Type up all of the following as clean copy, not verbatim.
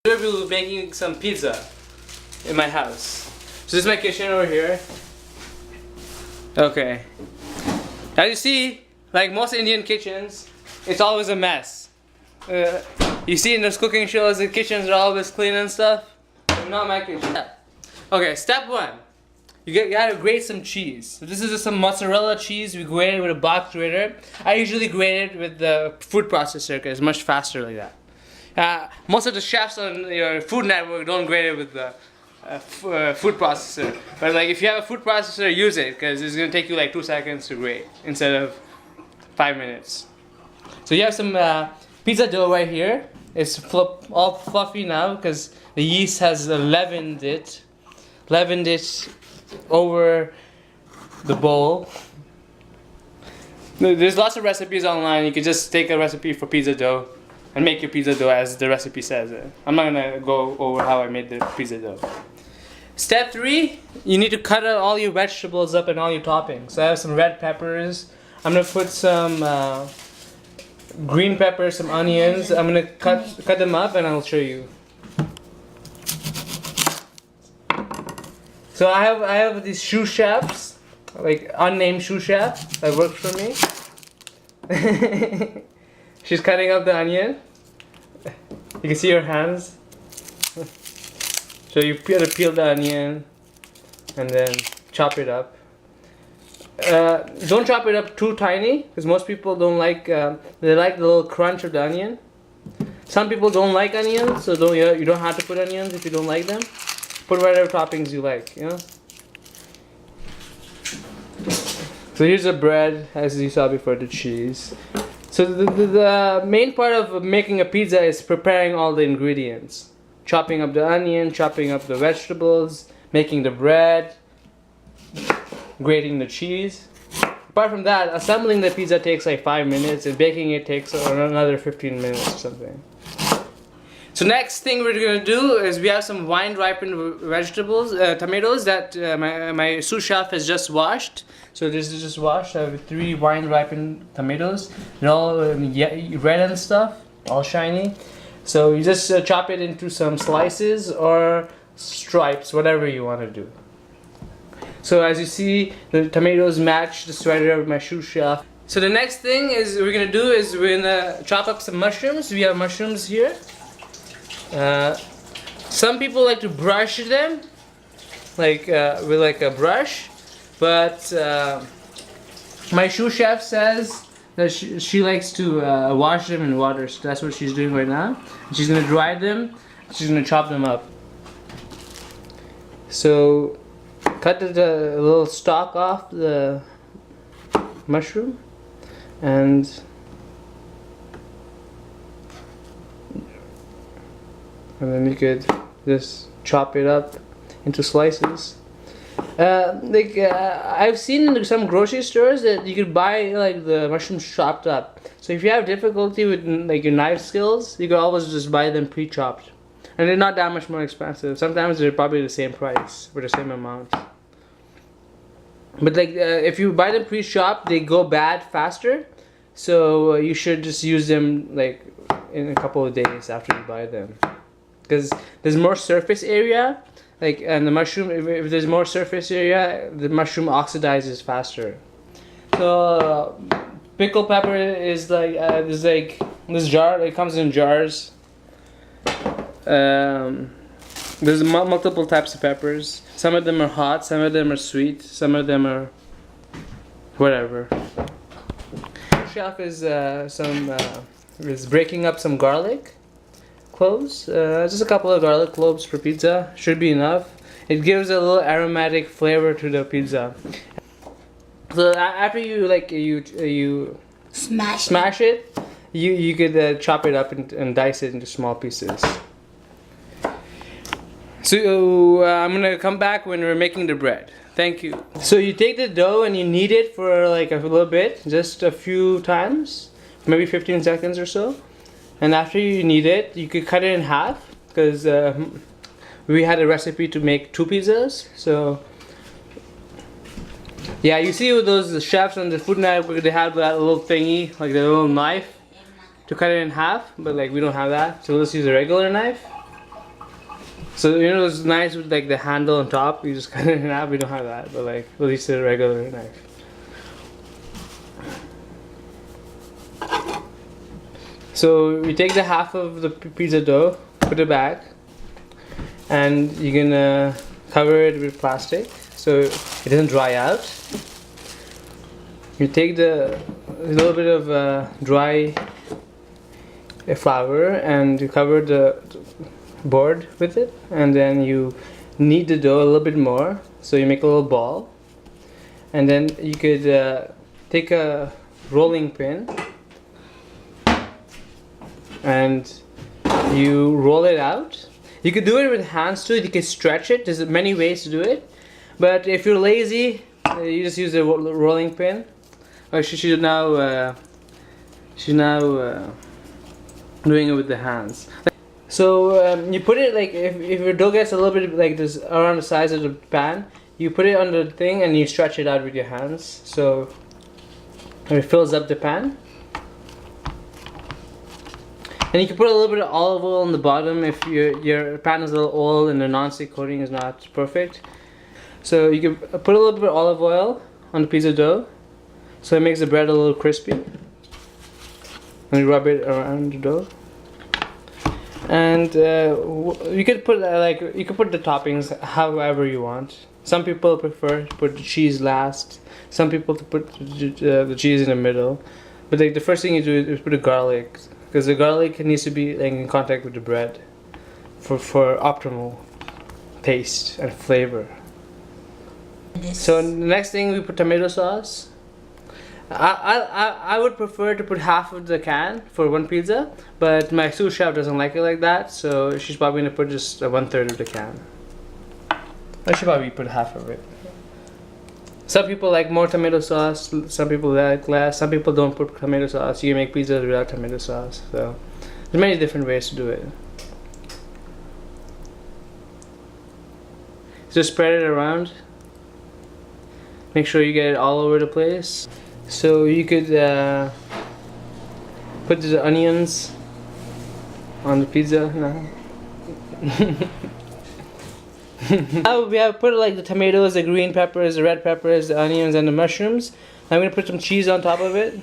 Today we'll be making some pizza in my house. So this is my kitchen over here. Okay. As you see, like most Indian kitchens, it's always a mess. You see in those cooking shows, the kitchens are always clean and stuff. But not my kitchen. Okay, step one. You gotta grate some cheese. So this is just some mozzarella cheese. We grate it with a box grater. I usually grate it with the food processor because it's much faster like that. Most of the chefs on your Food Network don't grate it with the food processor. But like if you have a food processor, use it because it's gonna take you like 2 seconds to grate instead of 5 minutes. So you have some pizza dough right here. It's all fluffy now because the yeast has leavened it over the bowl. There's lots of recipes online. You can just take a recipe for pizza dough and make your pizza dough as the recipe says. I'm not gonna go over how I made the pizza dough. Step 3, you need to cut out all your vegetables up and all your toppings. So I have some red peppers. I'm gonna put some green peppers, some onions. I'm gonna cut them up and I'll show you. So I have these sous chefs, like unnamed sous chef that works for me. She's cutting up the onion. You can see her hands. So you gotta peel the onion and then chop it up. Don't chop it up too tiny because most people don't like. They like the little crunch of the onion. Some people don't like onions, so you don't have to put onions if you don't like them. Put whatever toppings you like, you know. So here's the bread, as you saw before, the cheese. So the main part of making a pizza is preparing all the ingredients. Chopping up the onion, chopping up the vegetables, making the bread, grating the cheese. Apart from that, assembling the pizza takes like 5 minutes and baking it takes another 15 minutes or something. So next thing we're gonna do is we have some wine ripened vegetables, tomatoes that my sous chef has just washed. So this is just washed. I have 3 wine ripened tomatoes. They're all red and stuff, all shiny. So you just chop it into some slices or stripes, whatever you want to do. So as you see, the tomatoes match the sweater of my sous chef. So the next thing is we're gonna do is we're gonna chop up some mushrooms. We have mushrooms here. Some people like to brush them, like with like a brush, but my sous chef says that she likes to wash them in water, so that's what she's doing right now. She's gonna dry them. She's gonna chop them up. So cut the little stalk off the mushroom and then you could just chop it up into slices. I've seen in some grocery stores that you could buy like the mushrooms chopped up. So if you have difficulty with like your knife skills, you could always just buy them pre-chopped, and they're not that much more expensive. Sometimes they're probably the same price for the same amount. But like if you buy them pre-chopped, they go bad faster. So you should just use them like in a couple of days after you buy them. Because there's more surface area, like, and the mushroom, if there's more surface area, the mushroom oxidizes faster. So pickled pepper is like there's like this jar. It comes in jars. There's multiple types of peppers. Some of them are hot, some of them are sweet, some of them are whatever. Chef is is breaking up some garlic cloves. Just a couple of garlic cloves for pizza should be enough. It gives a little aromatic flavor to the pizza. So after you smash it, you could chop it up and dice it into small pieces. So I'm gonna come back when we're making the bread. Thank you. So you take the dough and you knead it for like a little bit, just a few times, maybe 15 seconds or so. And after you knead it, you could cut it in half because we had a recipe to make 2 pizzas. So yeah, you see with those chefs on the Food Network, they have that little thingy, like the little knife to cut it in half, but like we don't have that, so let's use a regular knife. So you know it's nice with like the handle on top. You just cut it in half. We don't have that, but like at least a regular knife. So you take the half of the pizza dough, put it back, and you're gonna cover it with plastic so it doesn't dry out. You take a little bit of dry flour and you cover the board with it, and then you knead the dough a little bit more so you make a little ball, and then you could take a rolling pin and you roll it out. You could do it with hands too. You can stretch it. There's many ways to do it, but if you're lazy, you just use the rolling pin. Oh, she's now doing it with the hands. So you put it like if your dough gets a little bit like this around the size of the pan, you put it on the thing and you stretch it out with your hands so it fills up the pan. And you can put a little bit of olive oil on the bottom if your pan is a little old and the non-stick coating is not perfect. So you can put a little bit of olive oil on the pizza dough so it makes the bread a little crispy. And you rub it around the dough. And you could put you could put the toppings however you want. Some people prefer to put the cheese last. Some people to put the cheese in the middle. But like the first thing you do is put the garlic, because the garlic needs to be like in contact with the bread for optimal taste and flavor. So the next thing we put tomato sauce. I would prefer to put half of the can for one pizza, but my sous chef doesn't like it like that, so she's probably gonna put just 1/3 of the can. I should probably put half of it. Some people like more tomato sauce, some people like less, some people don't put tomato sauce. You can make pizzas without tomato sauce, so there's many different ways to do it. Just spread it around. Make sure you get it all over the place. So you could put the onions on the pizza now. Now we have put like the tomatoes, the green peppers, the red peppers, the onions, and the mushrooms. I'm gonna put some cheese on top of it.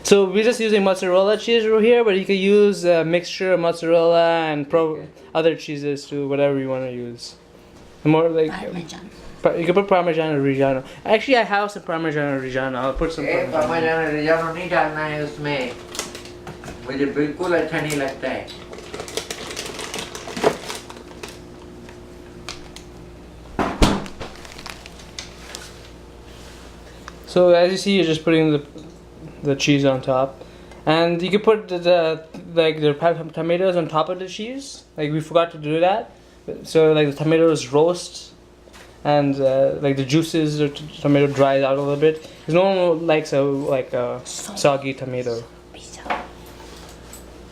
So we're just using mozzarella cheese over here, but you could use a mixture of mozzarella and other cheeses too, whatever you want to use. More like Parmesan. You can put Parmesan or Reggiano. Actually, I have some Parmesan or Reggiano. I'll put some Parmesan. Parmesan और Reggiano नहीं डालना है उसमें. मुझे बिल्कुल अच्छा नहीं लगता है. So as you see, you're just putting the cheese on top, and you can put the tomatoes on top of the cheese. Like we forgot to do that, so like the tomatoes roast. And like the juices of tomato dries out a little bit. Because no one likes a soggy tomato.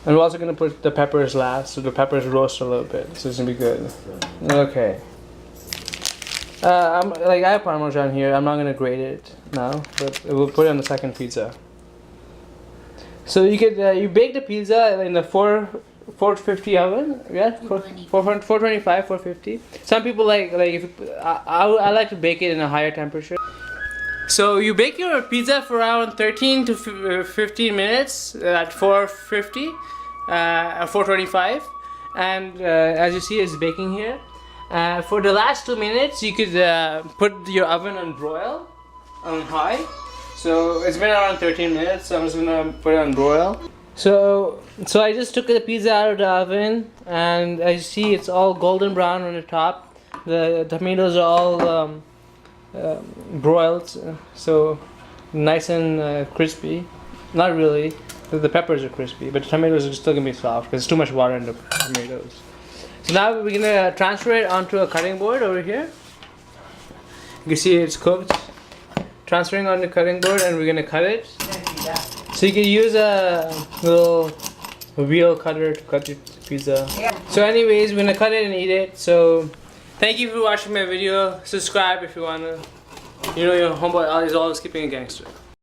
And we're also gonna put the peppers last, so the peppers roast a little bit, so it's gonna be good. Okay. I have Parmesan here. I'm not gonna grate it now, but we'll put it on the second pizza. So you could you bake the pizza in the 450 oven, yeah, 425, 450. Some people like if I like to bake it in a higher temperature. So you bake your pizza for around 13 to 15 minutes at 450, 425, and as you see, it's baking here. For the last 2 minutes, you could put your oven on broil, on high. So it's been around 13 minutes, so I'm just gonna put it on broil. So I just took the pizza out of the oven, and as you see, it's all golden brown on the top. The tomatoes are all broiled, so nice and crispy. Not really, the peppers are crispy, but the tomatoes are still gonna be soft because there's too much water in the tomatoes. So now we're gonna transfer it onto a cutting board over here. You can see it's cooked. Transferring on the cutting board, and we're gonna cut it. So you can use a little wheel cutter to cut your pizza. So anyways, we're gonna cut it and eat it. So thank you for watching my video. Subscribe if you wanna. You know your homeboy is always keeping a gangster.